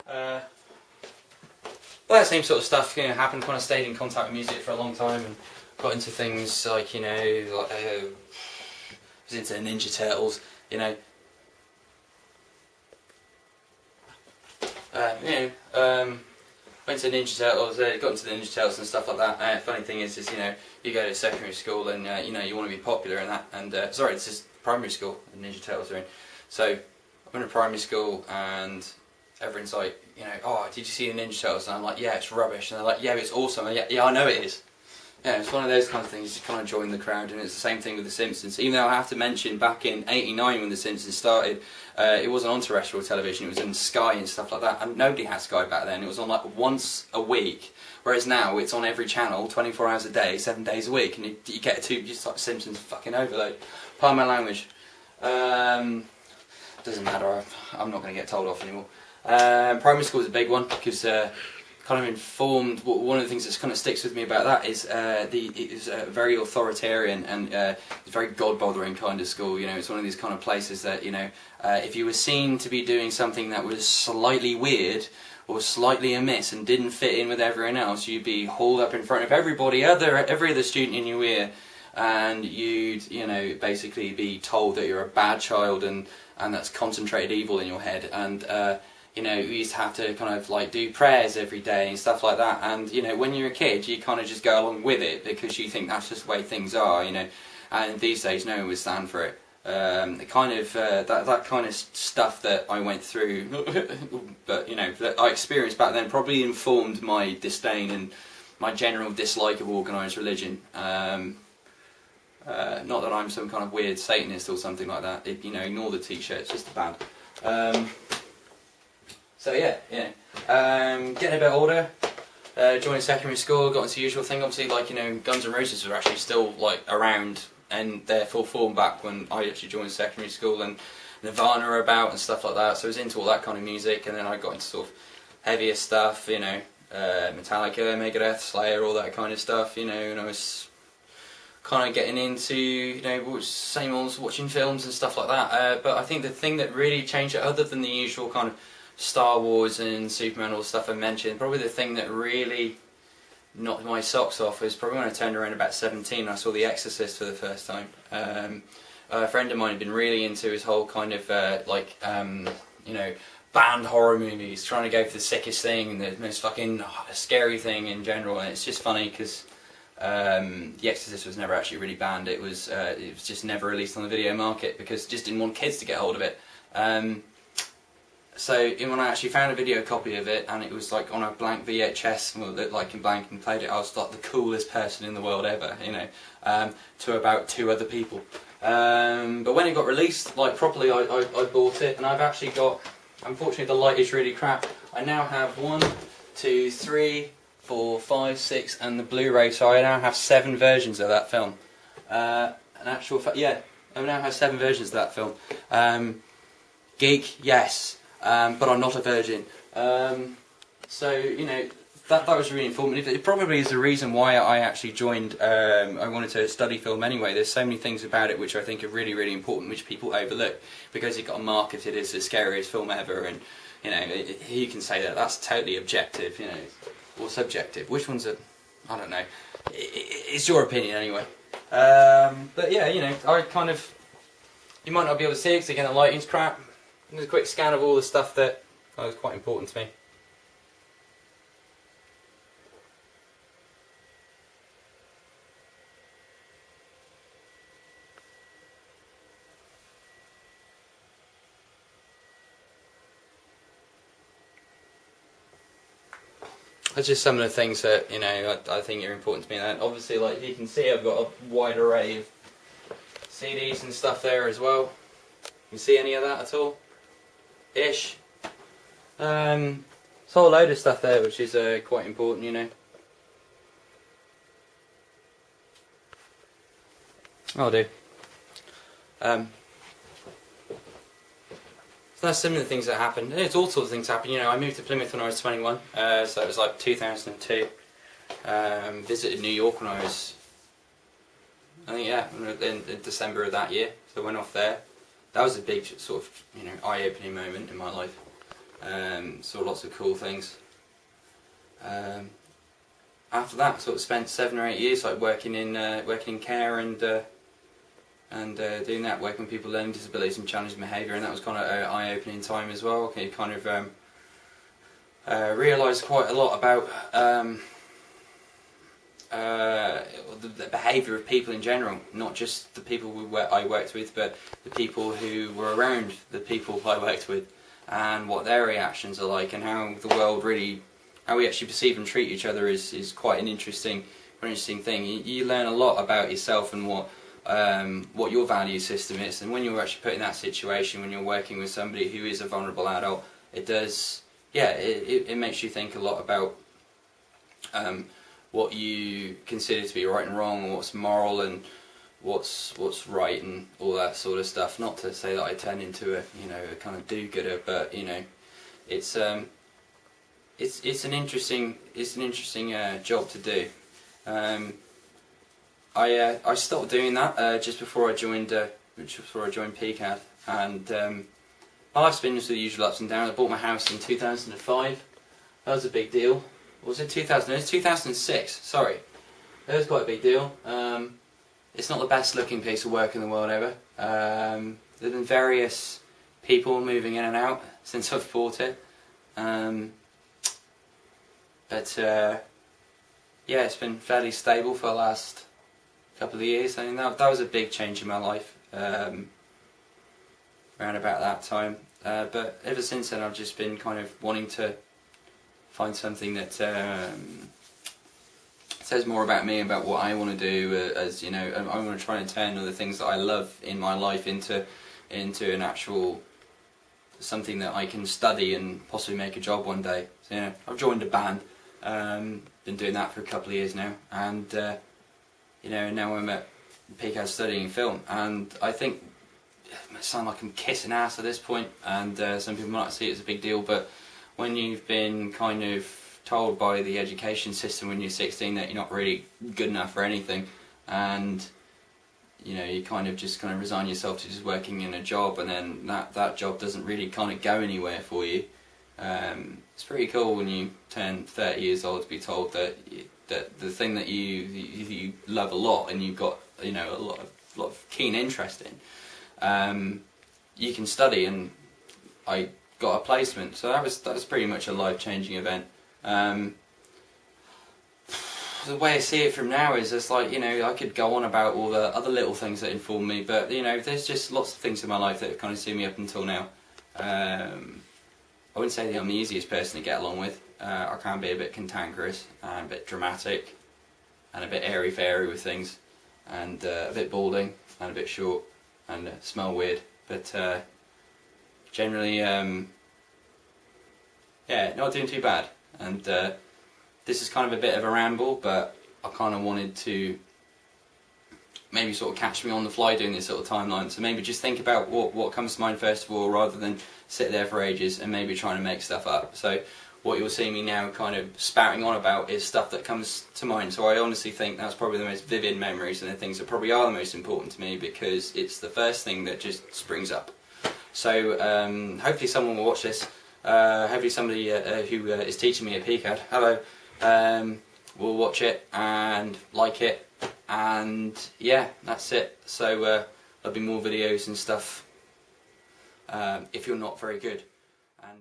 Uh, well, that same sort of stuff happened. Kind of stayed in contact with music for a long time and got into things like was into Ninja Turtles, went to Ninja Turtles, got into the Ninja Turtles and stuff like that. Funny thing is you go to secondary school and you want to be popular in that. And sorry, it's just primary school. The Ninja Turtles are in. So I went to primary school and everyone's like, oh, did you see the Ninja Turtles? And I'm like, yeah, it's rubbish. And they're like, yeah, it's awesome. And yeah, I know it is. Yeah, it's one of those kind of things. You kind of join the crowd, and it's the same thing with The Simpsons. Even though I have to mention, back in '89 when The Simpsons started, it wasn't on terrestrial television. It was in Sky and stuff like that, and nobody had Sky back then. It was on like once a week, whereas now it's on every channel, 24 hours a day, 7 days a week, and you get to just like Simpsons fucking overload. Pardon my language. Doesn't matter. I'm not going to get told off anymore. Primary school is a big one because. Kind of informed. One of the things that kind of sticks with me about that is it is a very authoritarian and it's very God-bothering kind of school. It's one of these kind of places that if you were seen to be doing something that was slightly weird or slightly amiss and didn't fit in with everyone else, you'd be hauled up in front of every other student in your ear, and you'd basically be told that you're a bad child and that's concentrated evil in your head. And we used to have to kind of like do prayers every day and stuff like that, and when you're a kid you kind of just go along with it because you think that's just the way things are, and these days no one would stand for it. That kind of stuff that I went through but that I experienced back then probably informed my disdain and my general dislike of organised religion. Not that I'm some kind of weird Satanist or something like that. Ignore the t-shirt, it's just a band. So getting a bit older, joined secondary school, got into the usual thing. Obviously, Guns N' Roses were actually still around and their full form back when I actually joined secondary school, and Nirvana were about and stuff like that. So I was into all that kind of music, and then I got into sort of heavier stuff, Metallica, Megadeth, Slayer, all that kind of stuff, and I was kind of getting into, same old watching films and stuff like that. But I think the thing that really changed it, other than the usual kind of Star Wars and Superman, all the stuff I mentioned, probably the thing that really knocked my socks off was probably when I turned around about 17 and I saw The Exorcist for the first time. A friend of mine had been really into his whole kind of banned horror movies, trying to go for the sickest thing, the most fucking scary thing in general, and it's just funny because The Exorcist was never actually really banned. It was just never released on the video market because it just didn't want kids to get hold of it. So when I actually found a video copy of it, and it was like on a blank VHS, and it looked like in blank, and played it, I was like the coolest person in the world ever, to about 2 other people. But when it got released, properly, I bought it, and I've actually got, unfortunately the light is really crap, I now have 1, 2, 3, 4, 5, 6, and the Blu-ray, so I now have 7 versions of that film. I now have 7 versions of that film. Geek, yes. But I'm not a virgin. That was really informative. It probably is the reason why I actually joined. I wanted to study film anyway. There's so many things about it which I think are really, really important, which people overlook because it got marketed as the scariest film ever, and you can say that that's totally objective, or subjective. Which one's I don't know. It's your opinion anyway. But yeah, I kind of, you might not be able to see it because again the lighting's crap. There's a quick scan of all the stuff that was quite important to me. That's just some of the things that I think are important to me. And obviously, like you can see, I've got a wide array of CDs and stuff there as well. You see any of that at all? Ish. There's a whole load of stuff there which is quite important, I'll do. So that's some of the things that happened. It's all sorts of things happen. I moved to Plymouth when I was 21, so it was like 2002. Visited New York when I was, in December of that year. So I went off there. That was a big sort of, eye-opening moment in my life. Saw lots of cool things. After that, sort of spent 7 or 8 years like working in care and doing that, working with people learning disabilities and challenging behaviour, and that was kind of an eye-opening time as well. Okay, kind of realised quite a lot about the behaviour of people in general, not just the people I worked with, but the people who were around the people I worked with, and what their reactions are like, and how the world really, how we actually perceive and treat each other is quite an interesting thing. You learn a lot about yourself and what your value system is, and when you're actually put in that situation, when you're working with somebody who is a vulnerable adult, it does, yeah, it makes you think a lot about what you consider to be right and wrong, and what's moral and what's right and all that sort of stuff. Not to say that I turn into a a kind of do-gooder, but it's an interesting job to do. I stopped doing that just before I joined PCAD, and my life's been just the usual ups and downs. I bought my house in 2005. That was a big deal. Or was it 2000? It was 2006. Sorry, that was quite a big deal. It's not the best looking piece of work in the world ever. There've been various people moving in and out since I've bought it, but yeah, it's been fairly stable for the last couple of years. I mean, that was a big change in my life around about that time. But ever since then, I've just been kind of wanting to find something that says more about me, about what I want to do. As you know, I want to try and turn all the things that I love in my life into an actual something that I can study and possibly make a job one day. So I've joined a band. Been doing that for a couple of years now, and now I'm at PCAD studying film, and I think it might sound like I'm kissing ass at this point, and some people might see it as a big deal, but when you've been kind of told by the education system when you're 16 that you're not really good enough for anything, and you kind of resign yourself to just working in a job, and then that job doesn't really kind of go anywhere for you. It's pretty cool when you turn 30 years old to be told that the thing that you love a lot and you've got a lot of keen interest in, you can study, and I got a placement, so that was pretty much a life-changing event. The way I see it from now is it's like, I could go on about all the other little things that inform me, but there's just lots of things in my life that have kind of seen me up until now. I wouldn't say that I'm the easiest person to get along with. I can be a bit cantankerous and a bit dramatic and a bit airy-fairy with things, and a bit balding and a bit short and smell weird, but generally yeah, not doing too bad. And this is kind of a bit of a ramble, but I kind of wanted to maybe sort of catch me on the fly doing this sort of timeline, so maybe just think about what comes to mind first of all, rather than sit there for ages and maybe trying to make stuff up. So what you'll see me now kind of spouting on about is stuff that comes to mind. So I honestly think that's probably the most vivid memories and the things that probably are the most important to me, because it's the first thing that just springs up. So hopefully someone will watch this. Hopefully somebody who is teaching me at PCAD, hello, will watch it and like it, and yeah, that's it. So there'll be more videos and stuff if you're not very good. And